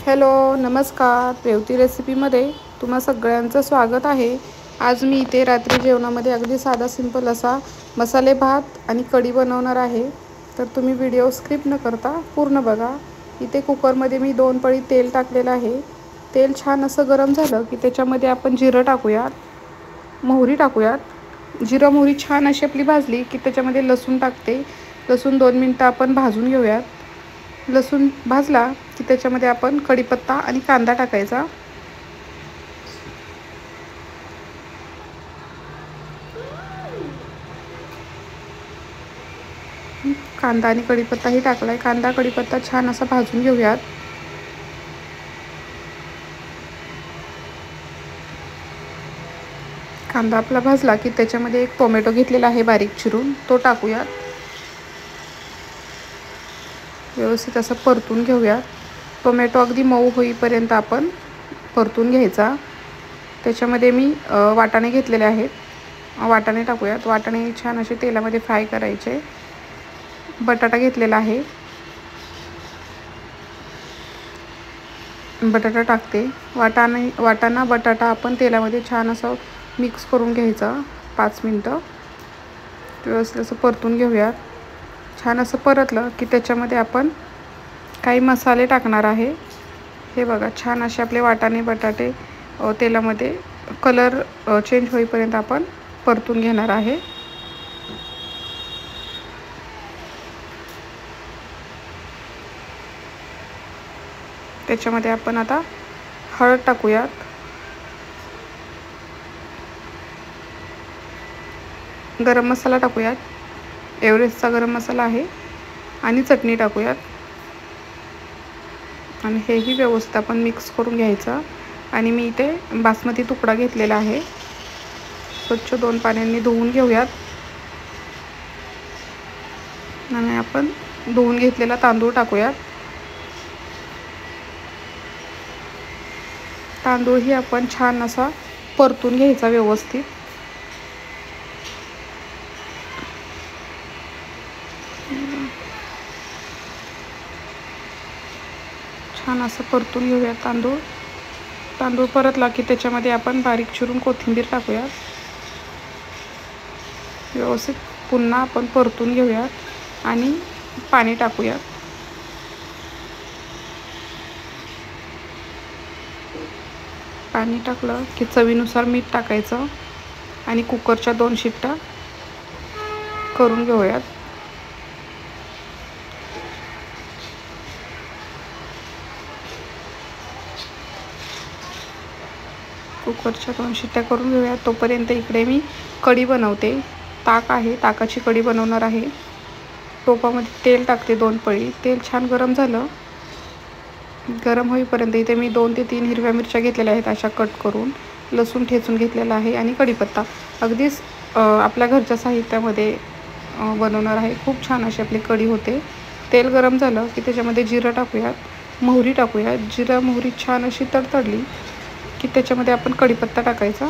Hello नमस्कार, रेवती रेसिपीमध्ये तुम्हा सगळ्यांचं स्वागत आहे। आज मी इथे रात्री जेवणामध्ये अगदी साधा सिंपल असा मसाले भात आणि कढी बनवणार आहे। तर तुम्ही व्हिडिओ स्किप न करता पूर्ण बघा। इथे कुकरमध्ये मी 2 पळी तेल टाकलेलं आहे। तेल छान असं गरम झालं की त्याच्यामध्ये आपण जिरं टाकूयात, मोहरी टाकूयात। जिरं मोहरी छान अशी आपली भाजली की त्याच्यामध्ये लसूण टाकते। लसूण 2 मिनिटं आपण भाजून घेऊयात। लसूण भाजला की त्याच्यामध्ये आपण कढीपत्ता आणि कांदा टाकायचा। कांदा आणि कढीपत्ताही टाकलाय। कांदा कढीपत्ता छान असा भाजून घेऊयात। कांदा आपला भाजला की त्याच्यामध्ये एक टोमॅटो घेतलेला आहे बारीक चिरून, तो टाकूयात। व्यवस्थित असं परतून घेऊयात। टोमॅटो अगदी मऊ होईपर्यंत आपण परतून घ्यायचा। त्याच्यामध्ये मी वाटाणे घेतलेले आहेत, वाटाणे टाकूयात। वाटाणे छान असे तेलामध्ये फ्राय करायचे। बटाटा घेतलेला आहे, बटाटा टाकते। वाटाणा बटाटा आपण तेलामध्ये छान असं मिक्स करून घ्यायचा 5 मिनिटं। व्यवस्थित असं परतून घेऊयात। छान असं परतलं की त्याच्यामध्ये आपण काही मसाले टाकणार आहे। हे बघा, छान असे आपले वाटाणे बटाटे तेलामध्ये कलर चेंज होईपर्यंत आपण परतून घेणार आहे। त्याच्यामध्ये आपण आता हळद टाकूयात, गरम मसाला टाकूयात, एव्हरेस्टचा गरम मसाला आहे, आणि चटणी टाकूयात। आणि हेही व्यवस्थित आपण मिक्स करून घ्यायचं। आणि मी इथे बासमती तुकडा घेतलेला आहे, स्वच्छ 2 पाण्याने धुवून घेऊयात। आणि आपण धुवून घेतलेला तांदूळ टाकूयात। तांदूळही आपण छान असा परतून घ्यायचा व्यवस्थित। छान असं परतून घेऊया तांदूळ परतला की त्याच्यामध्ये आपण बारीक चिरून कोथिंबीर टाकूयात। व्यवस्थित पुन्हा आपण परतून घेऊयात आणि पाणी टाकूयात। पाणी टाकलं की चवीनुसार मीठ टाकायचं आणि कुकरच्या 2 शिट्ट्या करून घेऊयात। कुकरच्या 2 शिट्ट्या करून घेऊयात। तोपर्यंत इकडे मी कढी बनवते। ताक आहे, ताकाची कढी बनवणार आहे। टोपामध्ये तेल टाकते 2 पळी। तेल छान गरम झालं, गरम होईपर्यंत इथे मी 2 ते 3 हिरव्या मिरच्या घेतलेल्या आहेत अशा कट करून, लसूण ठेचून घेतलेला आहे आणि कढीपत्ता अगदीच आपल्या घरच्या साहित्यामध्ये बनवणार आहे। खूप छान अशी आपली कढी होते। तेल गरम झालं की त्याच्यामध्ये जिरं टाकूयात, मोहरी टाकूयात। जिरं मोहरी छान अशी तडतडली की त्याच्यामध्ये आपण कढीपत्ता टाकायचा।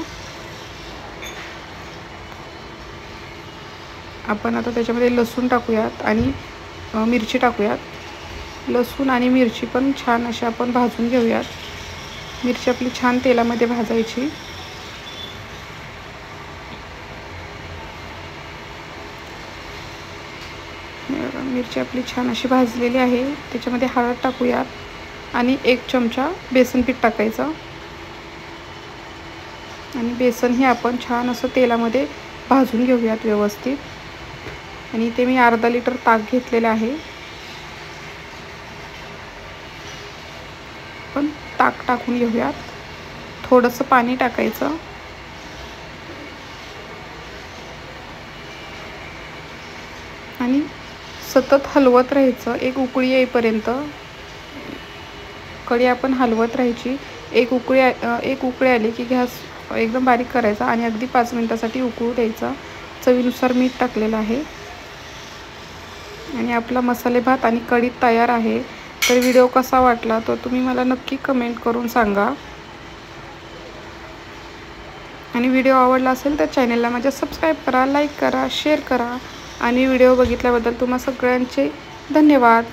आपण आता त्याच्यामध्ये लसूण टाकूयात आणि मिरची टाकूयात। लसूण आणि मिरची पण छान अशी आपण भाजून घेऊयात। मिरची आपली छान तेलामध्ये भाजायची। मिरची आपली छान अशी भाजलेली आहे। त्याच्यामध्ये हळद टाकूयात आणि 1 चमचा बेसन पीठ टाकायचं। आणि बेसन हे आपण छान असं तेलामध्ये भाजून घेऊयात व्यवस्थित। आणि इथे मी अर्धा लिटर ताक घेतलेलं आहे। पण ताक टाकून घेऊयात, थोडंसं पाणी टाकायचं आणि सतत हलवत राहायचं 1 उकळी येईपर्यंत। कढी आपण हलवत राहायची। 1 उकळी आली की गॅस एकदम बारीक करायचा आणि अगदी 5 मिनिटासाठी उकळू द्यायचा। चवीनुसार मीठ टाकलेलं आहे आणि आपला मसाले भात आणि कढी तयार आहे। तर व्हिडिओ कसा वाटला तर तुम्ही मला नक्की कमेंट करून सांगा। आणि व्हिडिओ आवडला असेल तर चॅनलला माझ्या सबस्क्राईब करा, लाईक करा, शेअर करा। आणि व्हिडिओ बघितल्याबद्दल तुम्हा सगळ्यांचे धन्यवाद।